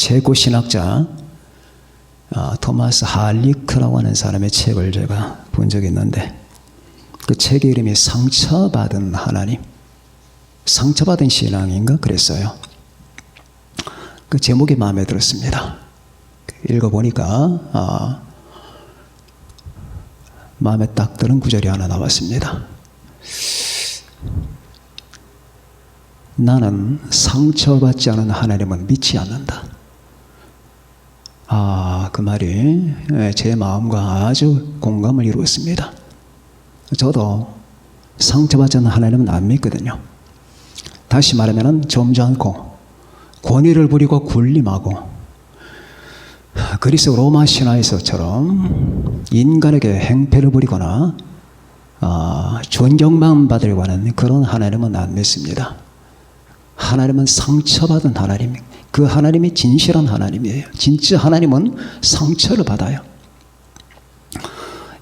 체코 신학자 토마스 할리크라고 하는 사람의 책을 제가 본 적이 있는데, 그 책의 이름이 상처받은 하나님, 상처받은 신앙인가 그랬어요. 그 제목이 마음에 들었습니다. 읽어보니까 마음에 딱 드는 구절이 하나 나왔습니다. 나는 상처받지 않은 하나님을 믿지 않는다. 그 말이 제 마음과 아주 공감을 이루었습니다. 저도 상처받지 않는 하나님은 안 믿거든요. 다시 말하면 점잖고 권위를 부리고 군림하고 그리스 로마 신화에서처럼 인간에게 행패를 부리거나 존경만 받으려고 하는 그런 하나님은 안 믿습니다. 하나님은 상처받은 하나님, 그 하나님이 진실한 하나님이에요. 진짜 하나님은 상처를 받아요.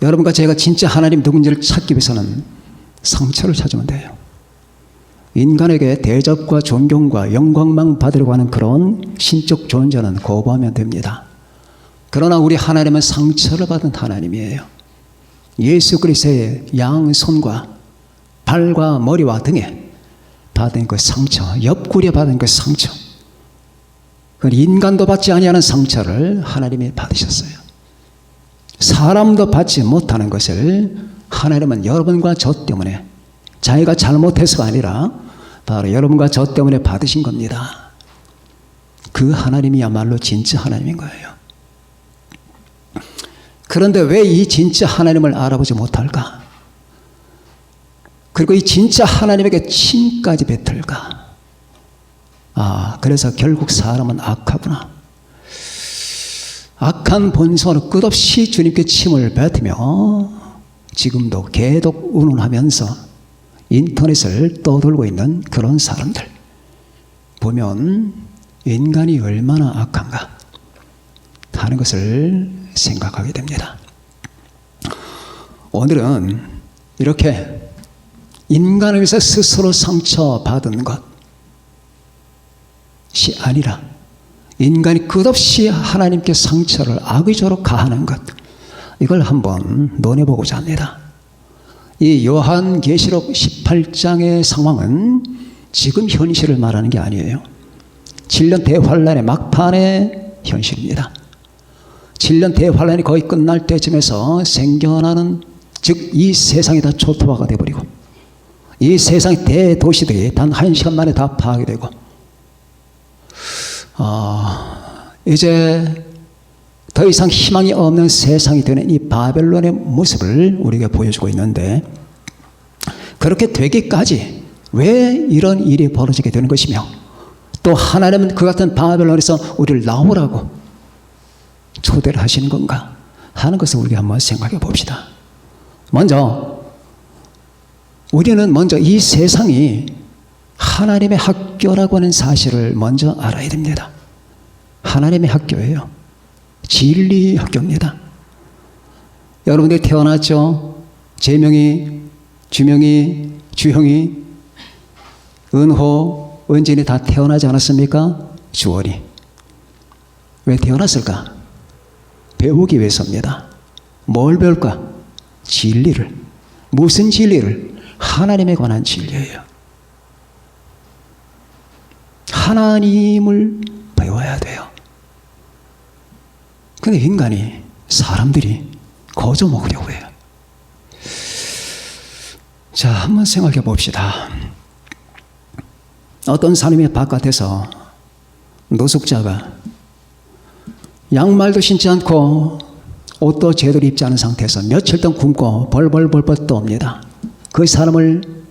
여러분과 제가 진짜 하나님 누군지를 찾기 위해서는 상처를 찾으면 돼요. 인간에게 대접과 존경과 영광만 받으려고 하는 그런 신적 존재는 거부하면 됩니다. 그러나 우리 하나님은 상처를 받은 하나님이에요. 예수 그리스도의 양손과 발과 머리와 등에 받은 그 상처, 옆구리에 받은 그 상처, 그 인간도 받지 아니하는 상처를 하나님이 받으셨어요. 사람도 받지 못하는 것을 하나님은 여러분과 저 때문에, 자기가 잘못해서가 아니라 바로 여러분과 저 때문에 받으신 겁니다. 그 하나님이야말로 진짜 하나님인 거예요. 그런데 왜 이 진짜 하나님을 알아보지 못할까? 그리고 이 진짜 하나님에게 침까지 뱉을까? 그래서 결국 사람은 악하구나. 악한 본성으로 끝없이 주님께 침을 뱉으며 지금도 계속 운운하면서 인터넷을 떠돌고 있는 그런 사람들 보면 인간이 얼마나 악한가 하는 것을 생각하게 됩니다. 오늘은 이렇게 인간을 위해서 스스로 상처받은 것이 아니라 인간이 끝없이 하나님께 상처를 악의적으로 가하는 것, 이걸 한번 논해보고자 합니다. 이 요한계시록 18장의 상황은 지금 현실을 말하는 게 아니에요. 7년 대환란의 막판의 현실입니다. 7년 대환란이 거의 끝날 때쯤에서 생겨나는, 즉 이 세상이 다 초토화가 되어버리고 이 세상의 대도시들이 단 1시간 만에 다 파괴되고 이제 더 이상 희망이 없는 세상이 되는 이 바벨론의 모습을 우리에게 보여주고 있는데, 그렇게 되기까지 왜 이런 일이 벌어지게 되는 것이며, 또 하나님은 그 같은 바벨론에서 우리를 나오라고 초대를 하시는 건가 하는 것을 우리가 한번 생각해 봅시다. 우리는 먼저 이 세상이 하나님의 학교라고 하는 사실을 먼저 알아야 됩니다. 하나님의 학교예요. 진리 학교입니다. 여러분들이 태어났죠? 재명이, 주명이, 주형이, 은호, 은진이 다 태어나지 않았습니까? 주원이. 왜 태어났을까? 배우기 위해서입니다. 뭘 배울까? 진리를. 무슨 진리를? 하나님에 관한 진리예요. 하나님을 배워야 돼요. 근데 인간이, 사람들이 거저 먹으려고 해요. 자, 한번 생각해 봅시다. 어떤 사람이 바깥에서 노숙자가 양말도 신지 않고 옷도 제대로 입지 않은 상태에서 며칠 동안 굶고 벌벌 떠옵니다. 그 사람을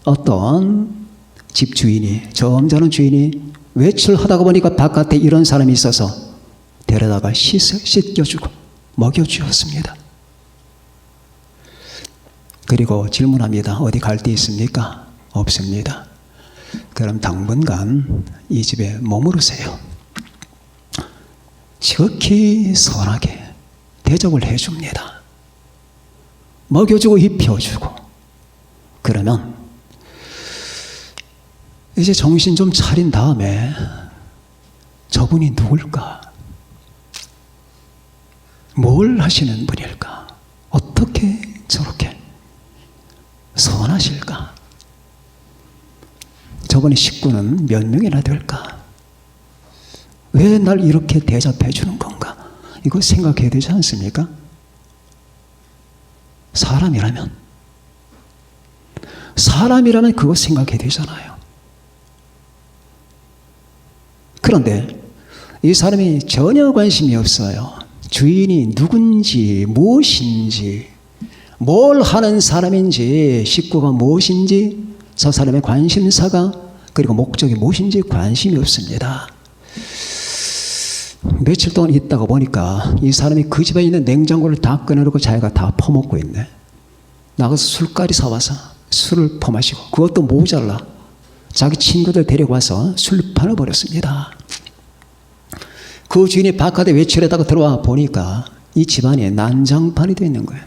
어떤 집주인이, 점잖은 주인이 외출하다가 보니까 바깥에 이런 사람이 있어서 데려다가 씻겨주고 먹여주었습니다. 그리고 질문합니다. 어디 갈 데 있습니까? 없습니다. 그럼 당분간 이 집에 머무르세요. 지극히 선하게 대접을 해줍니다. 먹여주고 입혀주고. 그러면 이제 정신 좀 차린 다음에 저 저분이 누굴까? 뭘 하시는 분일까? 어떻게 저렇게 선하실까? 저분의 식구는 몇 명이나 될까? 왜 날 이렇게 대접해 주는 건가? 이거 생각해야 되지 않습니까? 사람이라면 그거 생각해야 되잖아요. 그런데 이 사람이 전혀 관심이 없어요. 주인이 누군지, 무엇인지, 뭘 하는 사람인지, 식구가 무엇인지, 저 사람의 관심사가, 그리고 목적이 무엇인지 관심이 없습니다. 며칠 동안 있다가 보니까 이 사람이 그 집에 있는 냉장고를 다 꺼내놓고 자기가 다 퍼먹고 있네. 나가서 술까지 사와서 술을 퍼마시고, 그것도 모자라 자기 친구들 데리고 와서 술판을 벌였습니다. 그 주인이 바깥에 외출에다가 들어와 보니까 이 집안이 난장판이 되어 있는 거예요.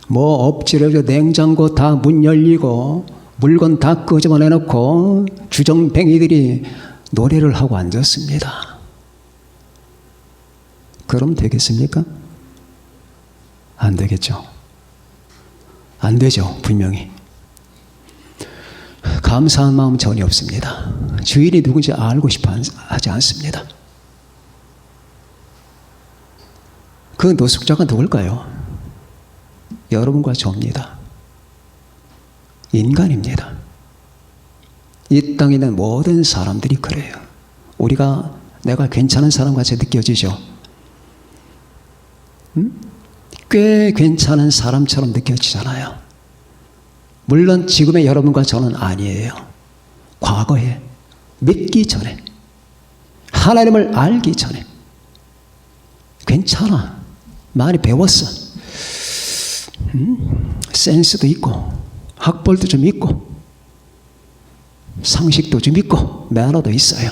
뭐 엎질러져 냉장고 다 문 열리고 물건 다 끄집어 내놓고 주정뱅이들이 노래를 하고 앉았습니다. 그럼 되겠습니까? 안 되겠죠. 안 되죠. 분명히. 감사한 마음 전혀 없습니다. 주인이 누군지 알고 싶어 하지 않습니다. 그 노숙자가 누굴까요? 여러분과 저입니다. 인간입니다. 이 땅에 있는 모든 사람들이 그래요. 내가 괜찮은 사람 같이 느껴지죠? 꽤 괜찮은 사람처럼 느껴지잖아요. 물론 지금의 여러분과 저는 아니에요. 과거에, 믿기 전에, 하나님을 알기 전에 괜찮아. 많이 배웠어. 센스도 있고 학벌도 좀 있고 상식도 좀 있고 매너도 있어요.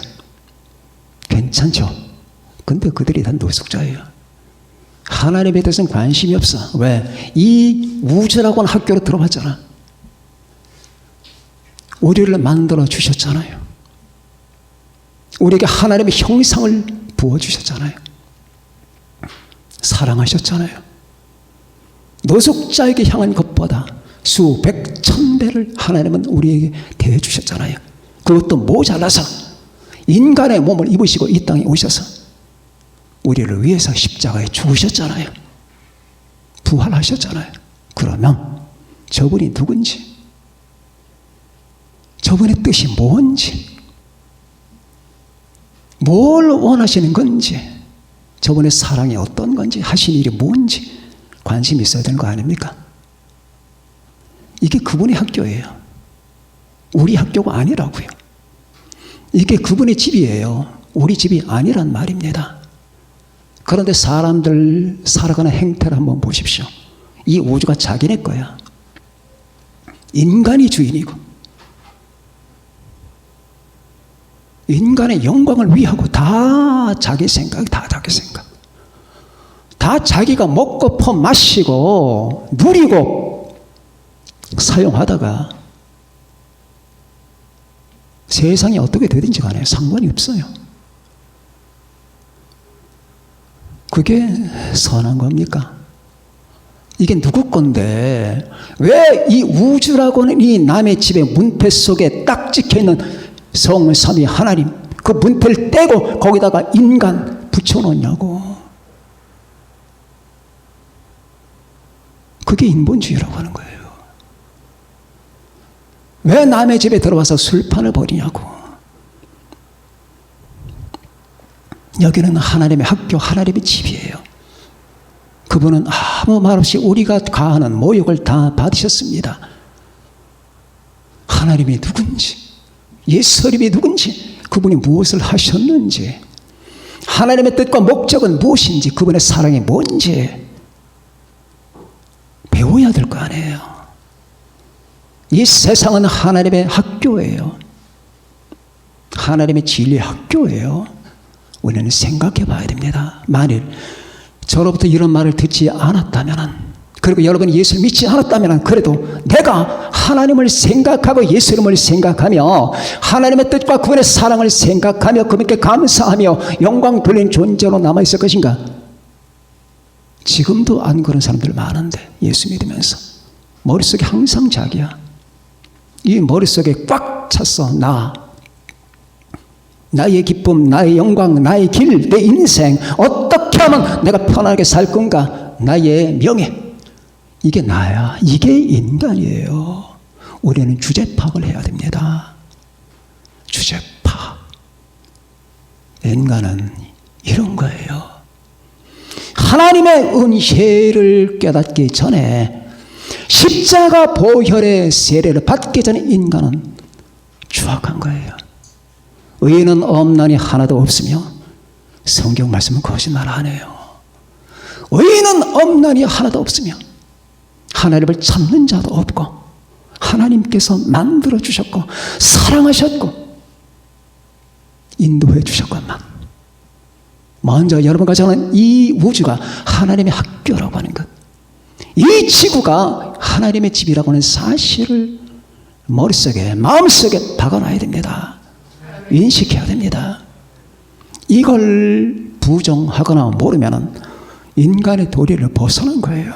괜찮죠? 근데 그들이 다 노숙자예요. 하나님에 대해서는 관심이 없어. 왜? 이 우주라고 하는 학교로 들어갔잖아. 우리를 만들어 주셨잖아요. 우리에게 하나님의 형상을 부어주셨잖아요. 사랑하셨잖아요. 노숙자에게 향한 것보다 수백 천배를 하나님은 우리에게 대해주셨잖아요. 그것도 모자라서 인간의 몸을 입으시고 이 땅에 오셔서 우리를 위해서 십자가에 죽으셨잖아요. 부활하셨잖아요. 그러면 저분이 누군지, 저분의 뜻이 뭔지, 뭘 원하시는 건지, 저분의 사랑이 어떤 건지, 하신 일이 뭔지 관심이 있어야 되는 거 아닙니까? 이게 그분의 학교예요. 우리 학교가 아니라고요. 이게 그분의 집이에요. 우리 집이 아니란 말입니다. 그런데 사람들 살아가는 행태를 한번 보십시오. 이 우주가 자기네 거야. 인간이 주인이고 인간의 영광을 위하고 다 자기 생각, 다 자기 생각. 다 자기가 먹고 퍼 마시고 누리고 사용하다가 세상이 어떻게 되든지 간에 상관이 없어요. 그게 선한 겁니까? 이게 누구 건데 왜 이 우주라고는 이 남의 집의 문패 속에 딱 찍혀있는 성삼위 하나님 그 문패를 떼고 거기다가 인간 붙여놓냐고. 그게 인본주의라고 하는 거예요. 왜 남의 집에 들어와서 술판을 벌이냐고. 여기는 하나님의 학교, 하나님의 집이에요. 그분은 아무 말 없이 우리가 가하는 모욕을 다 받으셨습니다. 하나님이 누군지, 예수님이 누군지, 그분이 무엇을 하셨는지, 하나님의 뜻과 목적은 무엇인지, 그분의 사랑이 뭔지 배워야 될 거 아니에요. 이 세상은 하나님의 학교예요. 하나님의 진리의 학교예요. 우리는 생각해 봐야 됩니다. 만일 저로부터 이런 말을 듣지 않았다면 그리고 여러분이 예수를 믿지 않았다면 그래도 내가 하나님을 생각하고 예수 이름을 생각하며 하나님의 뜻과 그분의 사랑을 생각하며 그분께 감사하며 영광 돌린 존재로 남아있을 것인가? 지금도 안 그런 사람들 많은데 예수 믿으면서 머릿속에 항상 자기야. 이 머릿속에 꽉 찼어. 나의 기쁨, 나의 영광, 나의 길, 내 인생 어떻게 하면 내가 편하게 살 건가? 나의 명예, 이게 나야. 이게 인간이에요. 우리는 주제 파악을 해야 됩니다. 주제 파악. 인간은 이런 거예요. 하나님의 은혜를 깨닫기 전에 십자가 보혈의 세례를 받기 전에 인간은 추악한 거예요. 의인은 없나니 하나도 없으며 성경 말씀은 거짓말 안 해요. 의인은 없나니 하나도 없으며 하나님을 찾는 자도 없고 하나님께서 만들어 주셨고 사랑하셨고 인도해 주셨건만 먼저 여러분과 저는 이 우주가 하나님의 학교라고 하는 것, 이 지구가 하나님의 집이라고 하는 사실을 머릿속에 마음속에 박아놔야 됩니다. 인식해야 됩니다. 이걸 부정하거나 모르면 인간의 도리를 벗어난 거예요.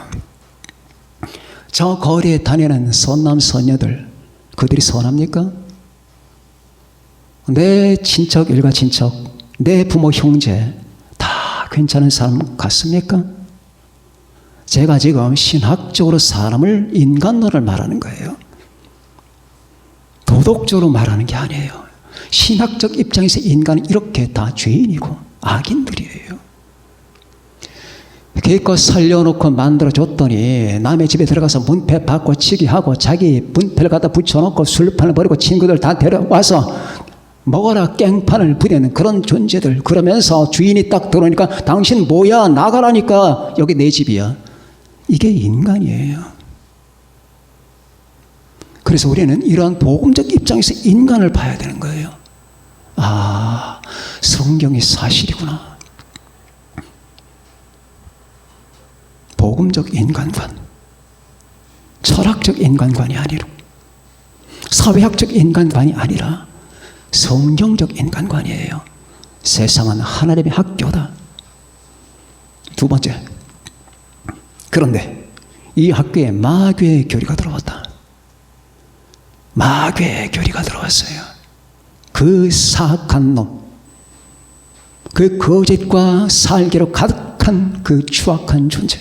저 거리에 다니는 선남 선녀들, 그들이 선합니까? 내 친척 일가 친척, 내 부모 형제 다 괜찮은 사람 같습니까? 제가 지금 신학적으로 사람을 인간론을 말하는 거예요. 도덕적으로 말하는 게 아니에요. 신학적 입장에서 인간은 이렇게 다 죄인이고 악인들이에요. 기껏 살려놓고 만들어줬더니 남의 집에 들어가서 문패 받고 치기하고 자기 문패를 갖다 붙여놓고 술판을 버리고 친구들 다 데려와서 먹어라 깽판을 부리는 그런 존재들. 그러면서 주인이 딱 들어오니까 당신 뭐야 나가라니까 여기 내 집이야. 이게 인간이에요. 그래서 우리는 이러한 복음적 입장에서 인간을 봐야 되는 거예요. 아, 성경이 사실이구나. 복음적 인간관, 철학적 인간관이 아니라 사회학적 인간관이 아니라 성경적 인간관이에요. 세상은 하나님의 학교다. 두 번째, 그런데 이 학교에 마귀의 교리가 들어왔다. 마귀의 교리가 들어왔어요. 그 사악한 놈, 그 거짓과 살기로 가득한 그 추악한 존재,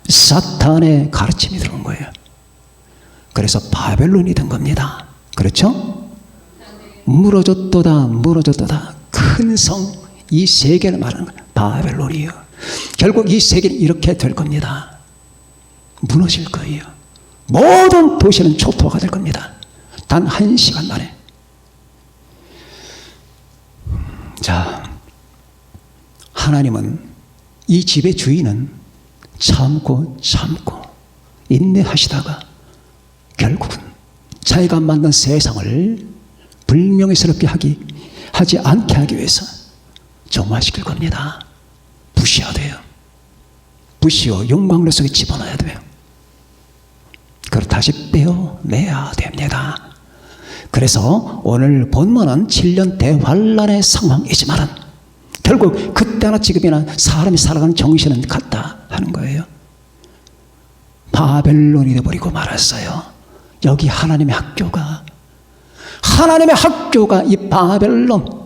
사탄의 가르침이 들어온 거예요. 그래서 바벨론이 된 겁니다. 그렇죠? 무너졌도다 무너졌도다. 큰 성, 이 세계를 말하는 거예요. 바벨론이에요. 결국 이 세계는 이렇게 될 겁니다. 무너질 거예요. 모든 도시는 초토화가 될 겁니다. 단 1시간 만에. 자, 하나님은 이 집의 주인은 참고 인내하시다가 결국은 자기가 만든 세상을 불명예스럽게 하지 않게 하기 위해서 정화시킬 겁니다. 부시어야 부시어 영광로 속에 집어넣어야 돼요. 그걸 다시 빼어내야 됩니다. 그래서 오늘 본문은 7년 대환란의 상황이지만 결국 그때나 지금이나 사람이 살아가는 정신은 같다 하는 거예요. 바벨론이 되어버리고 말았어요. 여기 하나님의 학교가 이 바벨론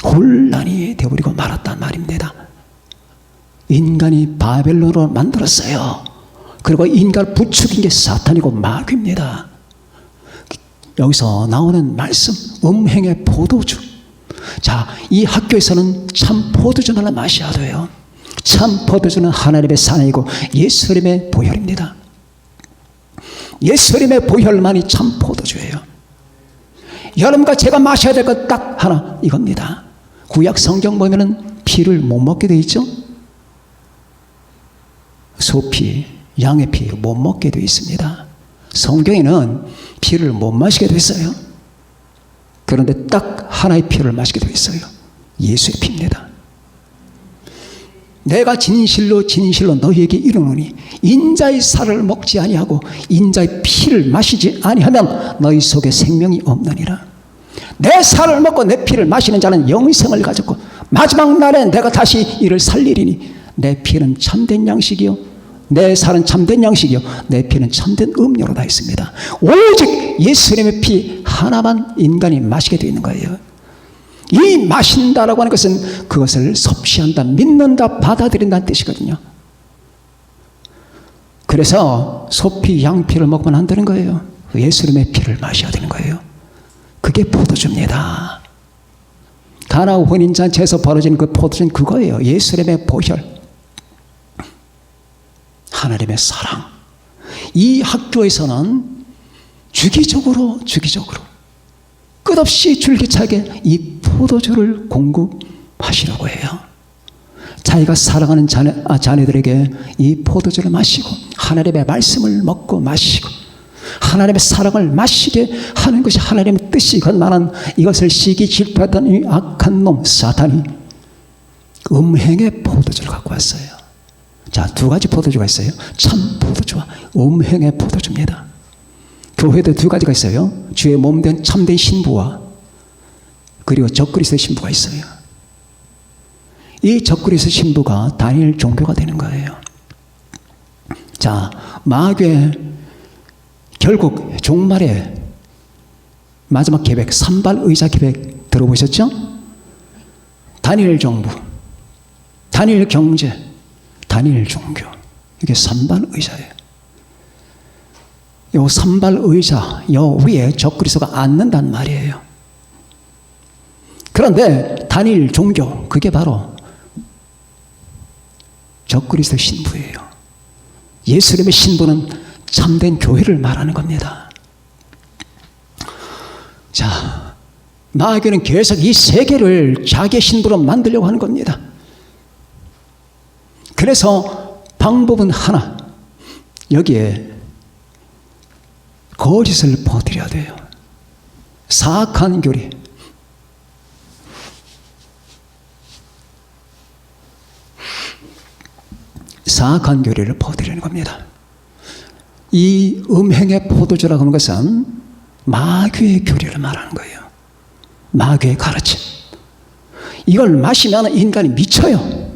혼란이 되어버리고 말았단 말입니다. 인간이 바벨론으로 만들었어요. 그리고 인간을 부추긴 게 사탄이고 마귀입니다. 여기서 나오는 말씀, 음행의 포도주. 자, 이 학교에서는 참 포도주를 마셔야 돼요. 참 포도주는 하나님의 사랑이고 예수님의 보혈입니다. 예수님의 보혈만이 참 포도주예요. 여러분과 제가 마셔야 될 것 딱 하나, 이겁니다. 구약 성경 보면은 피를 못 먹게 돼 있죠? 소피, 양의 피 못 먹게 돼 있습니다. 성경에는 피를 못 마시게 돼 있어요. 그런데 딱 하나의 피를 마시게 돼 있어요. 예수의 피입니다. 내가 진실로 진실로 너희에게 이르노니 인자의 살을 먹지 아니하고 인자의 피를 마시지 아니하면 너희 속에 생명이 없느니라. 내 살을 먹고 내 피를 마시는 자는 영생을 가졌고 마지막 날에 내가 다시 이를 살리리니 내 피는 참된 양식이요 내 살은 참된 양식이요 내 피는 참된 음료로다 했습니다. 오직 예수님의 피 하나만 인간이 마시게 되어 있는 거예요. 이 마신다라고 하는 것은 그것을 섭취한다, 믿는다, 받아들인다는 뜻이거든요. 그래서 소피, 양피를 먹으면 안 되는 거예요. 예수님의 피를 마셔야 되는 거예요. 그게 포도주입니다. 가나 혼인잔치에서 벌어진 그 포도주는 그거예요. 예수님의 보혈, 하나님의 사랑. 이 학교에서는 주기적으로 끝없이 줄기차게 이 포도주를 공급하시려고 해요. 자기가 사랑하는 자녀들에게 이 포도주를 마시고 하나님의 말씀을 먹고 마시고 하나님의 사랑을 마시게 하는 것이 하나님의 뜻이건만은 이것을 시기 질투하던 이 악한 놈 사탄이 음행의 포도주를 갖고 왔어요. 자, 두 가지 포도주가 있어요. 참 포도주와 음행의 포도주입니다. 교회도 두 가지가 있어요. 주의 몸된 참된 신부와 그리고 적그리스도의 신부가 있어요. 이 적그리스도 신부가 다니엘 종교가 되는 거예요. 자, 마귀의 결국 종말의 마지막 계획, 산발 의자 계획 들어보셨죠? 다니엘 정부, 다니엘 경제, 다니엘 종교. 이게 산발 의자예요. 요 산발 의자, 요 위에 적그리스도가 앉는단 말이에요. 그런데 다니엘 종교, 그게 바로 적그리스도 신부예요. 예수님의 신부는 참된 교회를 말하는 겁니다. 자, 마귀는 계속 이 세계를 자기의 신부로 만들려고 하는 겁니다. 그래서 방법은 하나, 여기에 거짓을 퍼뜨려야 돼요. 사악한 교리. 사악한 교리를 퍼뜨리는 겁니다. 이 음행의 포도주라고 하는 것은 마귀의 교리를 말하는 거예요. 마귀의 가르침. 이걸 마시면 인간이 미쳐요.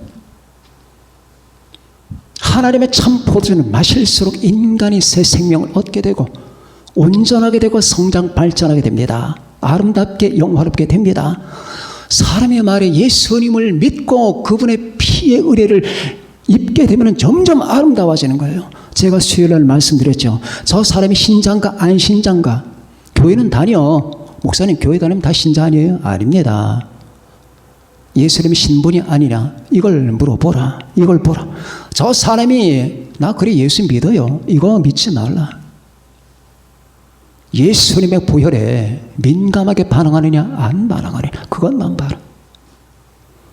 하나님의 참 포도주는 마실수록 인간이 새 생명을 얻게 되고 온전하게 되고 성장 발전하게 됩니다. 아름답게 영화롭게 됩니다. 사람의 말에 예수님을 믿고 그분의 피의 의뢰를 입게 되면 점점 아름다워지는 거예요. 제가 수요일날 말씀드렸죠. 저 사람이 신자인가 안 신자인가. 교회는 다녀. 목사님 교회 다니면 다 신자 아니에요? 아닙니다. 예수님이 신분이 아니냐 이걸 물어보라. 이걸 보라. 저 사람이 나 그래 예수 믿어요. 이거 믿지 말라. 예수님의 보혈에 민감하게 반응하느냐 안 반응하느냐 그것만 봐라.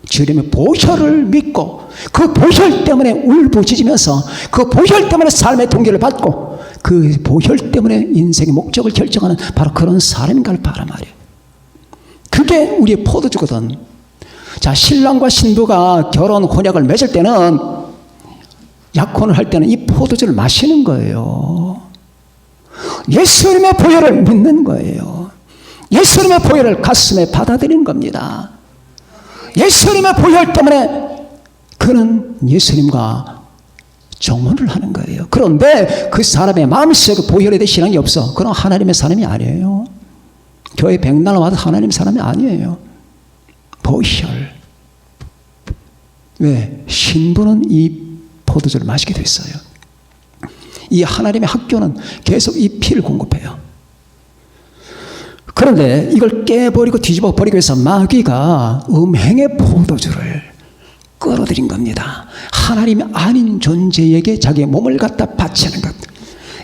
주님의 보혈을 믿고 그 보혈 때문에 울부짖으면서 그 보혈 때문에 삶의 동기를 받고 그 보혈 때문에 인생의 목적을 결정하는 바로 그런 사람인가를 바라 말이에요. 그게 우리의 포도주거든. 자, 신랑과 신부가 결혼 혼약을 맺을 때는 약혼을 할 때는 이 포도주를 마시는 거예요. 예수님의 보혈을 믿는 거예요. 예수님의 보혈을 가슴에 받아들이는 겁니다. 예수님의 보혈 때문에 그는 예수님과 정혼을 하는 거예요. 그런데 그 사람의 마음속에 보혈에 대해 신앙이 없어. 그건 하나님의 사람이 아니에요. 교회 백날 와도 하나님의 사람이 아니에요. 보혈. 왜? 신부는 이 포도주를 마시게 됐어요. 이 하나님의 학교는 계속 이 피를 공급해요. 그런데 이걸 깨버리고 뒤집어 버리기 위해서 마귀가 음행의 포도주를 끌어들인 겁니다. 하나님이 아닌 존재에게 자기의 몸을 갖다 바치는 것.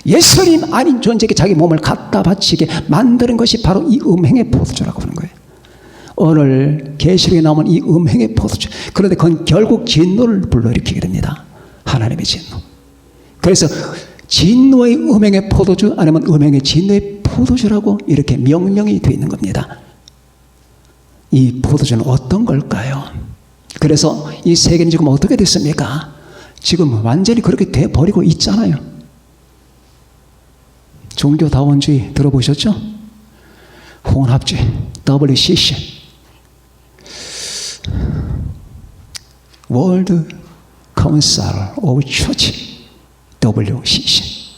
예수님 아닌 존재에게 자기 몸을 갖다 바치게 만드는 것이 바로 이 음행의 포도주라고 하는 거예요. 오늘 계시록에 나오는 이 음행의 포도주. 그런데 그건 결국 진노를 불러일으키게 됩니다. 하나님의 진노. 그래서 진노의 음행의 포도주 아니면 음행의 진노의 포도주라고 이렇게 명명이 되어 있는 겁니다. 이 포도주는 어떤 걸까요? 그래서 이 세계는 지금 어떻게 됐습니까? 지금 완전히 그렇게 돼버리고 있잖아요. 종교다원주의 들어보셨죠? 혼합주의, WCC, World Council of Church, WCC,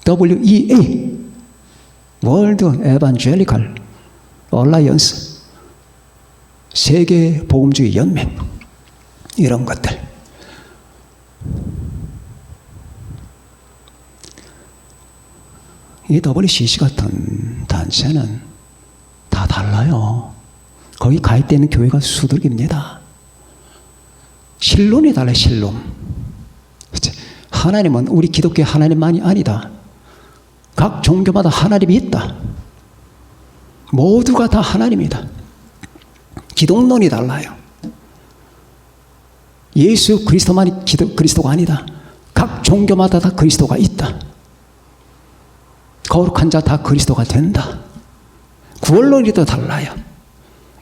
WEA, World Evangelical Alliance, 세계 복음주의 연맹, 이런 것들. 이 WCC 같은 단체는 다 달라요. 거기 가입되어 있는 교회가 수두룩입니다. 신론이 달라요, 신론. 하나님은 우리 기독교의 하나님만이 아니다. 각 종교마다 하나님이 있다. 모두가 다 하나님이다. 기독론이 달라요. 예수 그리스도만이 그리스도가 아니다. 각 종교마다 다 그리스도가 있다. 거룩한 자 다 그리스도가 된다. 구원론이 또 달라요.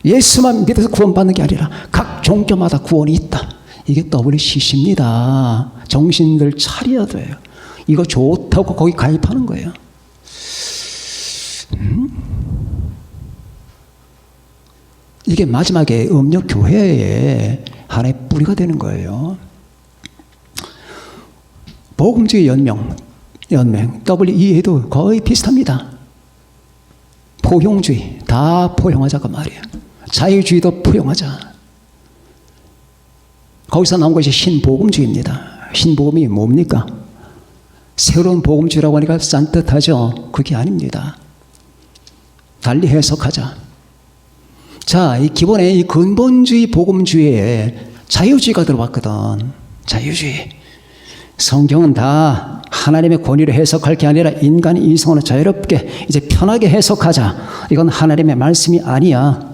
예수만 믿어서 구원받는 게 아니라 각 종교마다 구원이 있다. 이게 WCC입니다. 정신들 차려야 돼요. 이거 좋다고 거기 가입하는 거예요. 이게 마지막에 음력교회의 하나의 뿌리가 되는 거예요. 복음주의 연맹 WEA도 거의 비슷합니다. 포용주의, 다 포용하자가 말이에요. 자유주의도 포용하자. 거기서 나온 것이 신복음주의입니다. 신복음이 뭡니까? 새로운 복음주의라고 하니까 싼뜻하죠. 그게 아닙니다. 달리 해석하자. 자, 이 기본에 이 근본주의 복음주의에 자유주의가 들어왔거든. 자유주의. 성경은 다 하나님의 권위로 해석할 게 아니라 인간의 이성으로 자유롭게 이제 편하게 해석하자. 이건 하나님의 말씀이 아니야.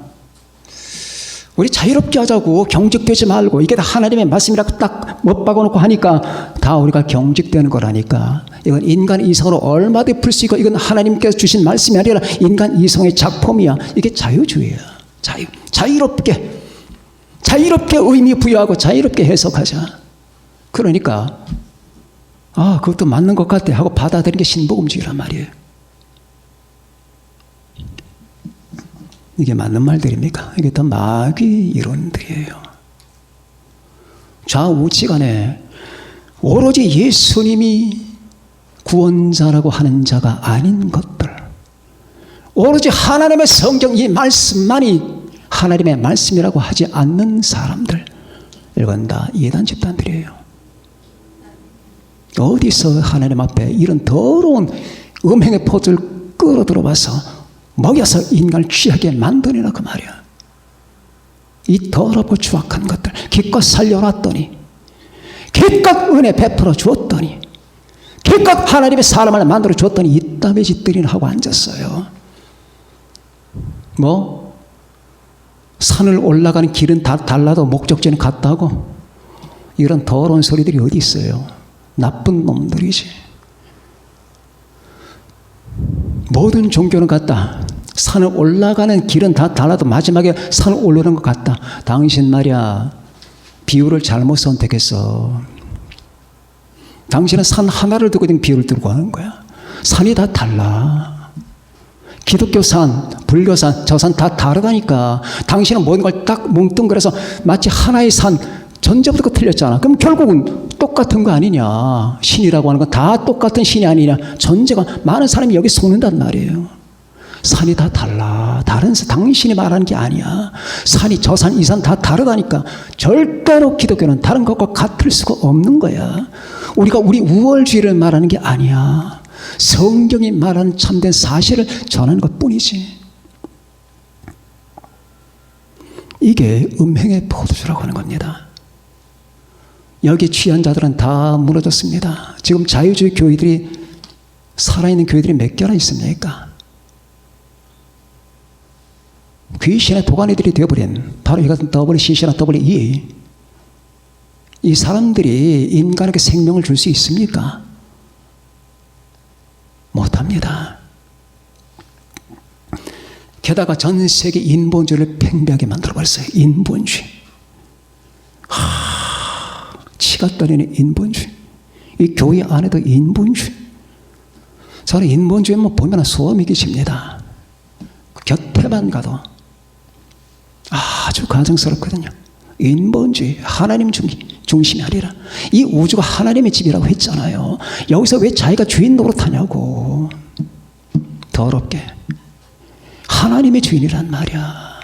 우리 자유롭게 하자고, 경직되지 말고, 이게 다 하나님의 말씀이라고 딱 못 박아놓고 하니까 다 우리가 경직되는 거라니까. 이건 인간 이성으로 얼마든지 풀 수 있고, 이건 하나님께서 주신 말씀이 아니라 인간 이성의 작품이야. 이게 자유주의야. 자유롭게 의미 부여하고 자유롭게 해석하자. 그러니까 그것도 맞는 것 같아 하고 받아들이는 게 신복음주의란 말이에요. 이게 맞는 말들입니까? 이게 다 마귀 이론들이에요. 좌우지간에 오로지 예수님이 구원자라고 하는 자가 아닌 것들, 오로지 하나님의 성경 이 말씀만이 하나님의 말씀이라고 하지 않는 사람들, 이건 다 이단 집단들이에요. 어디서 하나님 앞에 이런 더러운 음행의 포즈를 끌어들어와서 먹여서 인간을 취하게 만드니라 그 말이야. 이 더럽고 추악한 것들 기껏 살려놨더니, 기껏 은혜 베풀어 주었더니, 기껏 하나님의 사람을 만들어 주었더니 이따위 짓들이나 하고 앉았어요. 산을 올라가는 길은 다 달라도 목적지는 같다고? 이런 더러운 소리들이 어디 있어요? 나쁜 놈들이지. 모든 종교는 같다. 산을 올라가는 길은 다 달라도 마지막에 산을 오르는 것 같다. 당신 말이야, 비유를 잘못 선택했어. 당신은 산 하나를 두고 비유를 들고 하는 거야. 산이 다 달라. 기독교 산, 불교 산, 저 산 다 다르다니까. 당신은 모든 걸 딱 뭉뚱그려서 마치 하나의 산, 전제부터 틀렸잖아. 그럼 결국은 똑같은 거 아니냐. 신이라고 하는 건 다 똑같은 신이 아니냐. 전제가 많은 사람이 여기 속는단 말이에요. 산이 다 달라. 당신이 말하는 게 아니야. 산이 저 산, 이 산 다 다르다니까. 절대로 기독교는 다른 것과 같을 수가 없는 거야. 우리가 우리 우월주의를 말하는 게 아니야. 성경이 말하는 참된 사실을 전하는 것뿐이지. 이게 음행의 포도주라고 하는 겁니다. 여기 취한 자들은 다 무너졌습니다. 지금 자유주의 교회들이, 살아있는 교회들이 몇 개나 있습니까? 귀신의 도가니들이 되어버린 바로 이 같은 WCC나 WEA, 이 사람들이 인간에게 생명을 줄 수 있습니까? 못합니다. 게다가 전 세계 인본주의를 팽배하게 만들어버렸어요. 인본주의. 치가 떨리는 인본주의. 이 교회 안에도 인본주의. 저는 인본주의 보면 소름이 끼칩니다. 곁에만 가도 아주 가증스럽거든요. 인본주의, 하나님 중심이 아니라 이 우주가 하나님의 집이라고 했잖아요. 여기서 왜 자기가 주인 노릇하냐고. 더럽게. 하나님의 주인이란 말이야.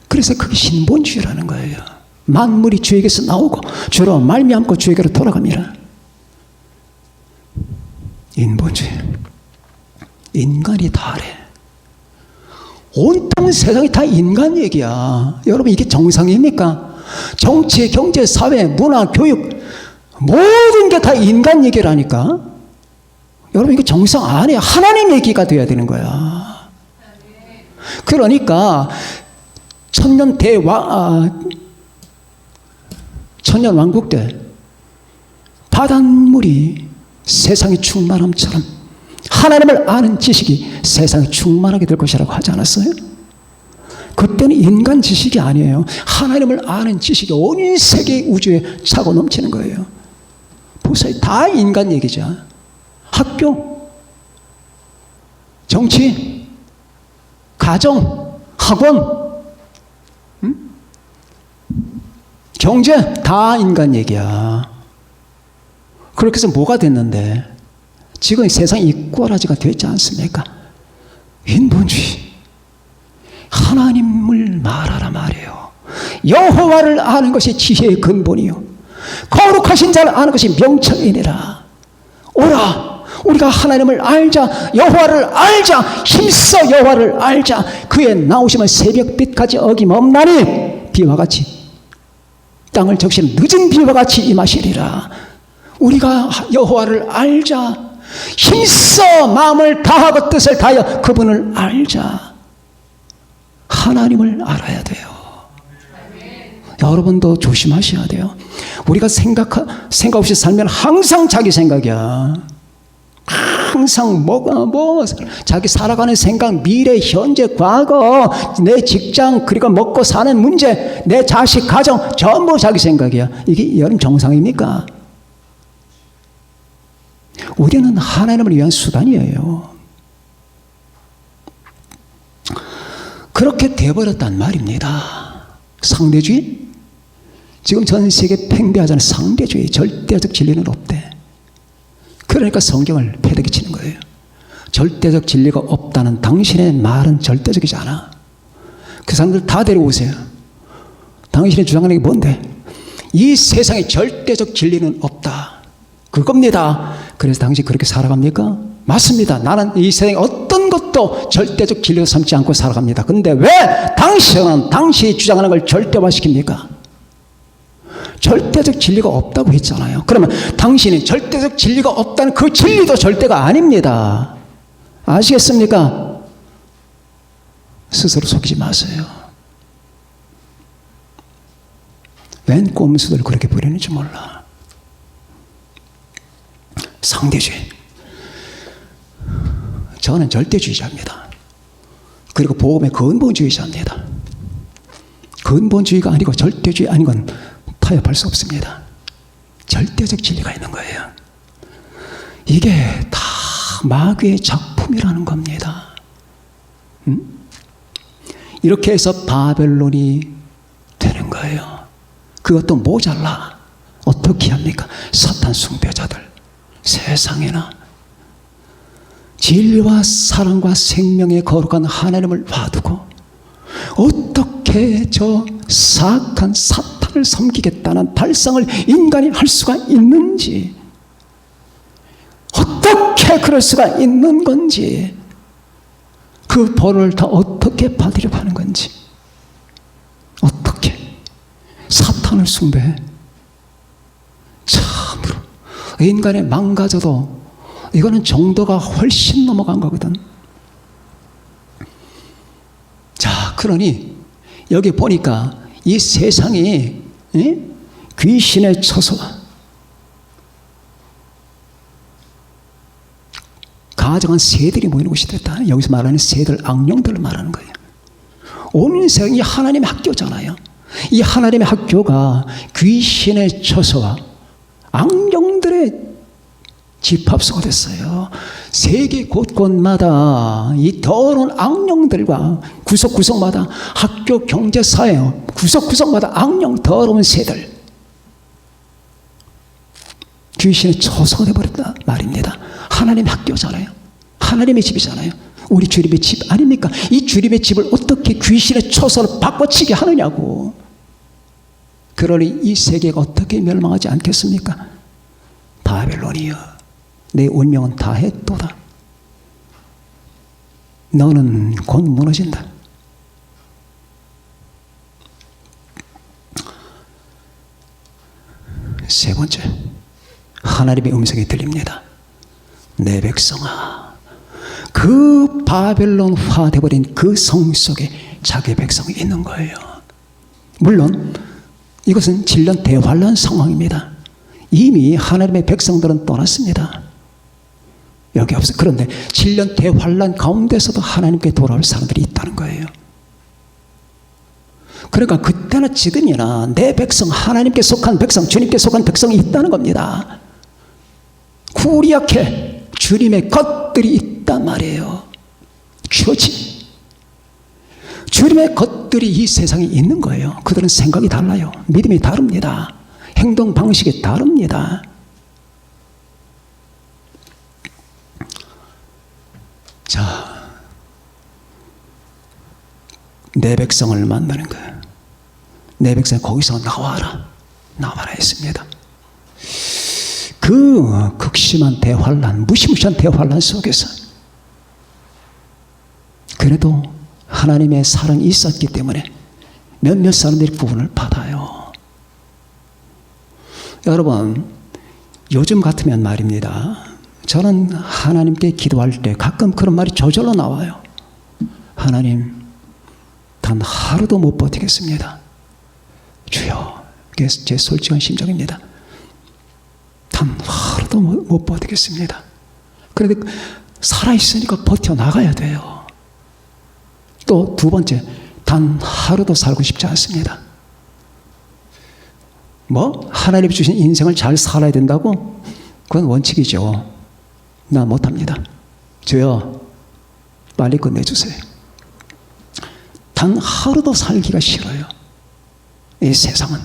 그래서 그게 신본주의라는 거예요. 만물이 주에게서 나오고 주로 말미암고 주에게로 돌아갑니다. 인본주의. 인간이 다래. 온통 세상이 다 인간 얘기야. 여러분 이게 정상입니까? 정치, 경제, 사회, 문화, 교육 모든 게 다 인간 얘기라니까. 여러분 이거 정상 아니에요. 하나님 얘기가 돼야 되는 거야. 그러니까 천년 왕국 때 바닷물이 세상의 충만함처럼 하나님을 아는 지식이 세상에 충만하게 될 것이라고 하지 않았어요? 그때는 인간 지식이 아니에요. 하나님을 아는 지식이 온 세계 우주에 차고 넘치는 거예요. 보세요. 다 인간 얘기죠. 학교, 정치, 가정, 학원, 경제 다 인간 얘기야. 그렇게 해서 뭐가 됐는데 지금 세상이 이꼬라지가 됐지 않습니까? 인본주의. 하나님을 말하라 말이에요. 여호와를 아는 것이 지혜의 근본이요 거룩하신 자를 아는 것이 명철이니라. 오라 우리가 하나님을 알자. 여호와를 알자. 힘써 여호와를 알자. 그의 나오심은 새벽빛까지 어김없나니 비와 같이 땅을 적시는 늦은 비와 같이 임하시리라. 우리가 여호와를 알자. 힘써 마음을 다하고 뜻을 다하여 그분을 알자. 하나님을 알아야 돼요. 여러분도 조심하셔야 돼요. 우리가 생각 없이 살면 항상 자기 생각이야. 항상 자기 살아가는 생각, 미래, 현재, 과거, 내 직장, 그리고 먹고 사는 문제, 내 자식, 가정 전부 자기 생각이야. 이게 여러분 정상입니까? 우리는 하나님을 위한 수단이에요. 그렇게 돼버렸단 말입니다. 상대주의? 지금 전 세계 팽배하자는 상대주의. 절대적 진리는 없대. 그러니까 성경을 패대기 치는 거예요. 절대적 진리가 없다는 당신의 말은 절대적이지 않아. 그 사람들 다 데려오세요. 당신이 주장하는 게 뭔데? 이 세상에 절대적 진리는 없다. 그겁니다. 그래서 당신 그렇게 살아갑니까? 맞습니다. 나는 이 세상에 어떤 것도 절대적 진리로 삼지 않고 살아갑니다. 근데 왜 당신은 당신이 주장하는 걸 절대화시킵니까? 절대적 진리가 없다고 했잖아요. 그러면 당신이 절대적 진리가 없다는 그 진리도 절대가 아닙니다. 아시겠습니까? 스스로 속이지 마세요. 웬 꼼수들 그렇게 부리는지 몰라. 상대주의. 저는 절대주의자입니다. 그리고 복음의 근본주의자입니다. 근본주의가 아니고 절대주의 아닌 건 타협할 수 없습니다. 절대적 진리가 있는 거예요. 이게 다 마귀의 작품이라는 겁니다. 이렇게 해서 바벨론이 되는 거예요. 그것도 모자라. 어떻게 합니까? 사탄 숭배자들. 세상에나 진리와 사랑과 생명의 거룩한 하나님을 놔두고 어떻게 저 사악한 사탄을 섬기겠다는 발상을 인간이 할 수가 있는지, 어떻게 그럴 수가 있는 건지, 그 벌을 다 어떻게 받으려고 하는 건지, 어떻게 사탄을 숭배해? 참으로 인간의 망가져도 이거는 정도가 훨씬 넘어간 거거든. 자, 그러니 여기 보니까 이 세상이 귀신에 쳐서 가정한 새들이 모이는 곳이 됐다. 여기서 말하는 새들, 악령들을 말하는 거예요. 온 세상이 하나님의 학교잖아요. 이 하나님의 학교가 귀신의 처소와 악령들의 집합소가 됐어요. 세계 곳곳마다 이 더러운 악령들과 구석구석마다 학교, 경제, 사회 구석구석마다 악령, 더러운 새들, 귀신의 처소가 되어버렸다 말입니다. 하나님의 학교잖아요. 하나님의 집이잖아요. 우리 주님의 집 아닙니까? 이 주님의 집을 어떻게 귀신의 처소로 바꿔치게 하느냐고. 그러니 이 세계가 어떻게 멸망하지 않겠습니까? 바벨론이여, 내 운명은 다했도다. 너는 곧 무너진다. 세 번째, 하나님의 음성이 들립니다. 내 백성아, 그 바벨론화 되어버린 그 성 속에 자기 백성이 있는 거예요. 물론 이것은 질년 대환란 상황입니다. 이미 하나님의 백성들은 떠났습니다. 여기 없어. 그런데 질년 대환란 가운데서도 하나님께 돌아올 사람들이 있다는 거예요. 그러니까 그때나 지금이나 내 백성, 하나님께 속한 백성, 주님께 속한 백성이 있다는 겁니다. 구리하게 주님의 것들이 있단 말이에요. 처지. 주님의 것들이 이 세상에 있는 거예요. 그들은 생각이 달라요. 믿음이 다릅니다. 행동 방식이 다릅니다. 자, 내 백성을 만나는 거예요. 내 백성 거기서 나와라, 나와라 했습니다. 그 극심한 대환란, 무시무시한 대환란 속에서 그래도 하나님의 사랑이 있었기 때문에 몇몇 사람들이 구원을 받아요. 여러분, 요즘 같으면 말입니다, 저는 하나님께 기도할 때 가끔 그런 말이 저절로 나와요. 하나님, 단 하루도 못 버티겠습니다. 주여, 그게 제 솔직한 심정입니다. 단 하루도 못 버티겠습니다. 그런데 살아있으니까 버텨나가야 돼요. 또 두 번째, 단 하루도 살고 싶지 않습니다. 뭐? 하나님이 주신 인생을 잘 살아야 된다고? 그건 원칙이죠. 나 못합니다. 주여, 빨리 끝내주세요. 단 하루도 살기가 싫어요. 이 세상은.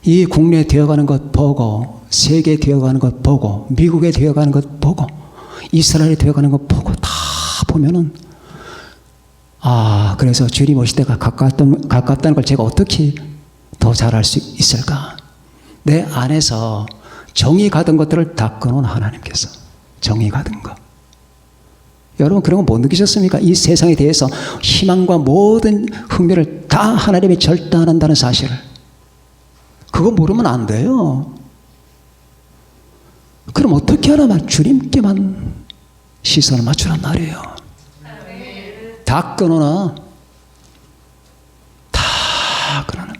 이 국내 되어가는 것 보고, 세계 되어가는 것 보고, 미국에 되어가는 것 보고, 이스라엘에 되어가는 것 보고 다 보면은, 아, 그래서 주님 오실 때가 가깝다는 걸 제가 어떻게 더 잘할 수 있을까? 내 안에서 정이 가던 것들을 다 끊어놓은 하나님께서, 정이 가던 것. 여러분, 그런 거 못 느끼셨습니까? 이 세상에 대해서 희망과 모든 흥미를 다 하나님이 절단한다는 사실을. 그거 모르면 안 돼요. 그럼 어떻게 하나만 주님께만 시선을 맞추란 말이에요. 다 끊어놔. 다 끊어놔.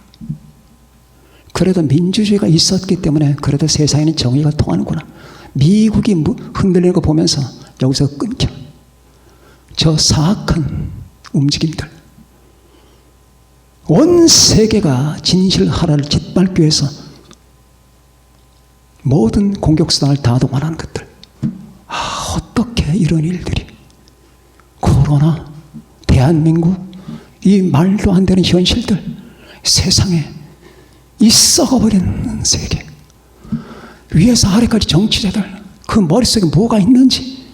그래도 민주주의가 있었기 때문에 그래도 세상에는 정의가 통하는구나. 미국이 흔들리는 거 보면서 여기서 끊겨. 저 사악한 움직임들. 온 세계가 진실 하나를 짓밟기 위해서 모든 공격수단을 다 동원하는 것들. 아, 어떻게 이런 일들이. 코로나, 대한민국, 이 말도 안 되는 현실들, 세상에 이 썩어버린 세계, 위에서 아래까지 정치자들, 그 머릿속에 뭐가 있는지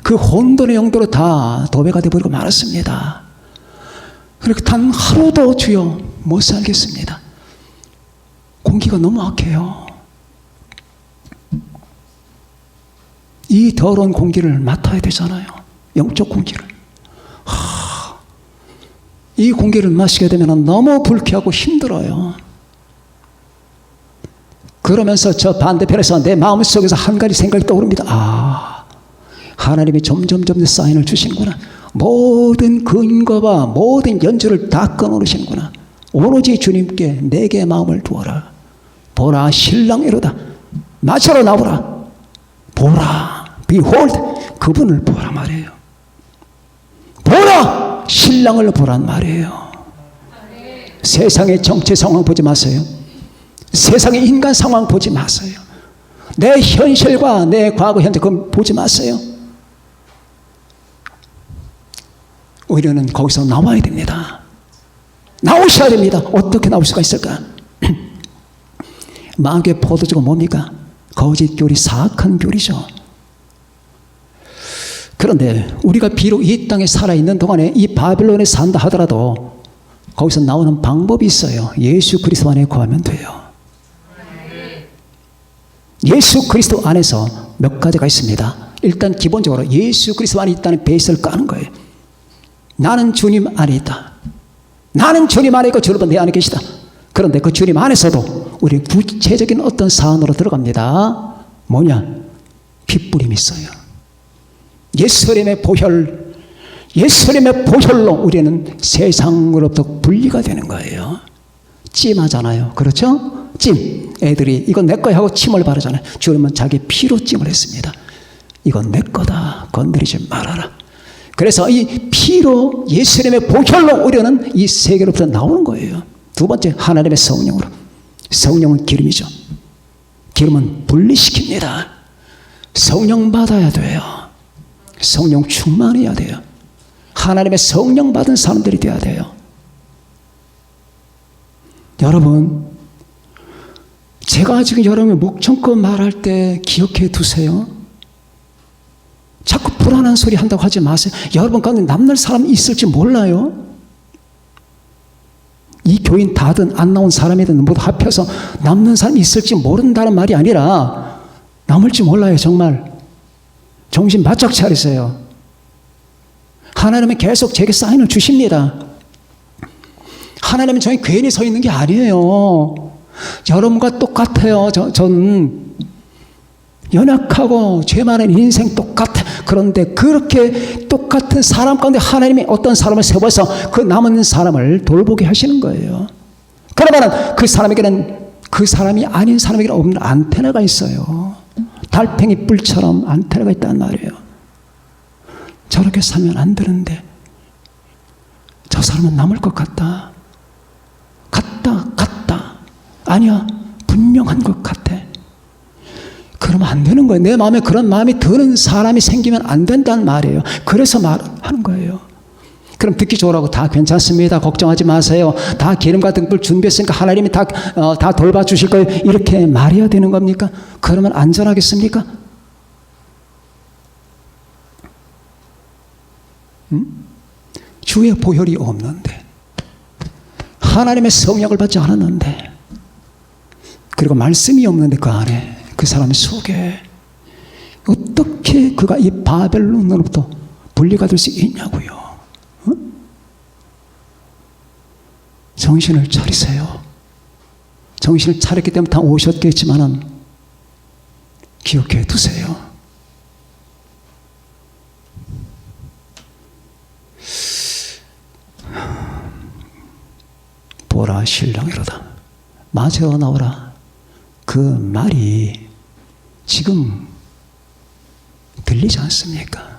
그 혼돈의 영도로 다 도배가 되어버리고 말았습니다. 그렇게 단 하루도 주여 못 살겠습니다. 공기가 너무 악해요. 이 더러운 공기를 맡아야 되잖아요. 영적 공기를. 이 공기를 마시게 되면 너무 불쾌하고 힘들어요. 그러면서 저 반대편에서 내 마음속에서 한 가지 생각이 떠오릅니다. 아, 하나님이 점점 사인을 주시는구나. 모든 근거와 모든 연주를 다 끊어놓으시는구나. 오로지 주님께 내게 마음을 두어라. 보라, 신랑이로다. 마차로 나오라. 보라, behold, 그분을 보라 말이에요. 보라, 신랑을 보란 말이에요. 세상의 정치 상황 보지 마세요. 세상의 인간 상황 보지 마세요. 내 현실과 내 과거, 현재 그건 보지 마세요. 우리는 거기서 나와야 됩니다. 나오셔야 됩니다. 어떻게 나올 수가 있을까? 마귀의 포도주가 뭡니까? 거짓 교리, 사악한 교리죠. 그런데 우리가 비록 이 땅에 살아있는 동안에 이 바벨론에 산다 하더라도 거기서 나오는 방법이 있어요. 예수 그리스도 안에 거하면 돼요. 예수 그리스도 안에서 몇 가지가 있습니다. 일단 기본적으로 예수 그리스도 안에 있다는 베이스를 까는 거예요. 나는 주님 안에 있다. 나는 주님 안에 있고 주님은 내 안에 계시다. 그런데 그 주님 안에서도 우리 구체적인 어떤 사안으로 들어갑니다. 뭐냐? 핏부림이 있어요. 예수님의 보혈, 예수님의 보혈로 우리는 세상으로부터 분리가 되는 거예요. 찜하잖아요. 그렇죠? 찜. 애들이 이건 내 거야 하고 침을 바르잖아요. 주님은 자기 피로 찜을 했습니다. 이건 내 거다. 건드리지 말아라. 그래서 이 피로 예수님의 보혈로 우리는 이 세계로부터 나오는 거예요. 두 번째, 하나님의 성령으로. 성령은 기름이죠. 기름은 분리시킵니다. 성령 받아야 돼요. 성령 충만해야 돼요. 하나님의 성령 받은 사람들이 돼야 돼요. 여러분, 제가 지금 여러분의 목청껏 말할 때 기억해 두세요. 자꾸 불안한 소리 한다고 하지 마세요. 여러분 가운데 남는 사람이 있을지 몰라요. 이 교인 다든 안 나온 사람이든 모두 합해서 남는 사람이 있을지 모른다는 말이 아니라 남을지 몰라요. 정말 정신 바짝 차리세요. 하나님은 계속 제게 사인을 주십니다. 하나님은 저희 괜히 서 있는 게 아니에요. 여러분과 똑같아요. 저는 연약하고 죄 많은 인생 똑같아. 그런데 그렇게 똑같은 사람 가운데 하나님이 어떤 사람을 세워서 그 남은 사람을 돌보게 하시는 거예요. 그러면 그 사람에게는 그 사람이 아닌 사람에게는 없는 안테나가 있어요. 달팽이 뿔처럼 안테나가 있단 말이에요. 저렇게 살면 안 되는데 저 사람은 남을 것 같다. 같다. 아니야. 분명한 것 같아. 그러면 안 되는 거예요. 내 마음에 그런 마음이 드는 사람이 생기면 안 된다는 말이에요. 그래서 말하는 거예요. 그럼 듣기 좋으라고 다 괜찮습니다. 걱정하지 마세요. 다 기름 같은 걸 준비했으니까 하나님이 다 돌봐주실 거예요. 이렇게 말해야 되는 겁니까? 그러면 안전하겠습니까? 주의 보혈이 없는데, 하나님의 성령을 받지 않았는데, 그리고 말씀이 없는데 그 안에 그 사람 속에 어떻게 그가 이 바벨론으로부터 분리가 될 수 있냐고요. 정신을 차리세요. 정신을 차렸기 때문에 다 오셨겠지만은 기억해 두세요. 보라 신랑이로다. 마저 나오라. 그 말이 지금 들리지 않습니까?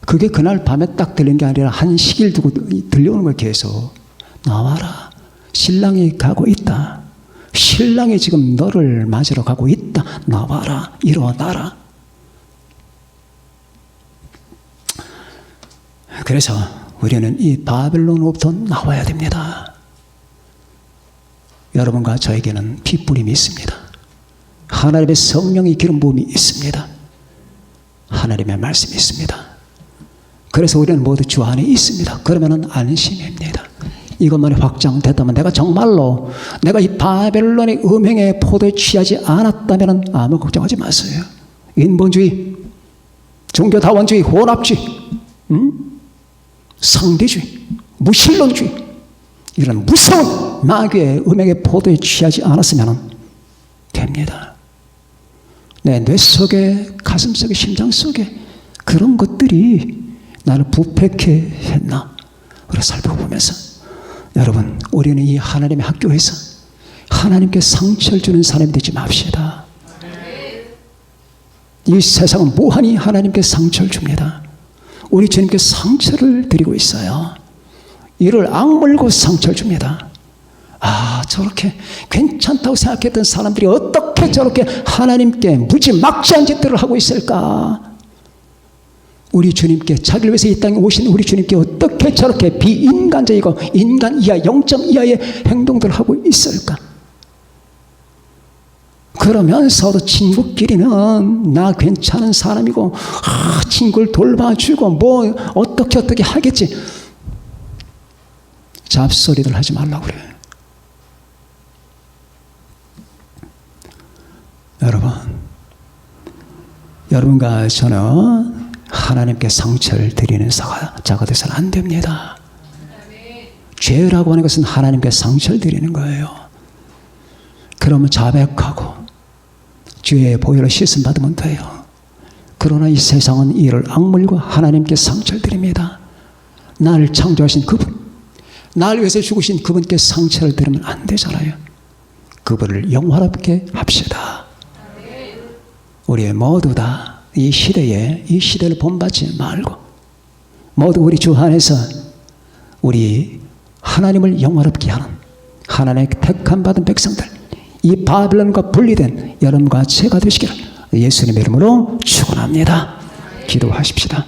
그게 그날 밤에 딱 들린 게 아니라 한 시기를 두고 들려오는 걸 계속. 나와라. 신랑이 가고 있다. 신랑이 지금 너를 맞으러 가고 있다. 나와라. 일어나라. 그래서 우리는 이 바벨론으로부터 나와야 됩니다. 여러분과 저에게는 핏부림이 있습니다. 하나님의 성령의 기름 부음이 있습니다. 하나님의 말씀이 있습니다. 그래서 우리는 모두 주 안에 있습니다. 그러면 안심입니다. 이것만이 확장됐다면 내가 정말로 내가 이 바벨론의 음행의 포도에 취하지 않았다면 아무 걱정하지 마세요. 인본주의, 종교다원주의, 혼합주의, 상대주의, 무신론주의, 이런 무서운 마귀의 음행의 포도에 취하지 않았으면 됩니다. 내 뇌 속에, 가슴 속에, 심장 속에 그런 것들이 나를 부패케 했나? 우리 살펴보면서 여러분, 우리는 이 하나님의 학교에서 하나님께 상처를 주는 사람이 되지 맙시다. 이 세상은 무한히 하나님께 상처를 줍니다. 우리 주님께 상처를 드리고 있어요. 이를 악물고 상처를 줍니다. 아, 저렇게 괜찮다고 생각했던 사람들이 어떻게 저렇게 하나님께 무지막지한 짓들을 하고 있을까? 우리 주님께, 자기를 위해서 이 땅에 오신 우리 주님께 어떻게 저렇게 비인간적이고 인간 이하, 0점 이하의 행동들을 하고 있을까? 그러면서도 친구끼리는 나 괜찮은 사람이고 친구를 돌봐주고 뭐 어떻게 하겠지. 잡소리들 하지 말라고 그래요. 여러분과 저는 하나님께 상처를 드리는 자가 되서는 안 됩니다. 죄라고 하는 것은 하나님께 상처를 드리는 거예요. 그러면 자백하고 주의 보혈로 씻음 받으면 돼요. 그러나 이 세상은 이를 악물고 하나님께 상처를 드립니다. 나를 창조하신 그분, 나를 위해서 죽으신 그분께 상처를 드리면 안 되잖아요. 그분을 영화롭게 합시다. 우리 모두 다 이 시대를 본받지 말고 모두 우리 주 안에서 우리 하나님을 영화롭게 하는 하나님의 택함 받은 백성들, 이 바벨론과 분리된 여러분과 제가 되시기를 예수님의 이름으로 축원합니다. 기도하십시다.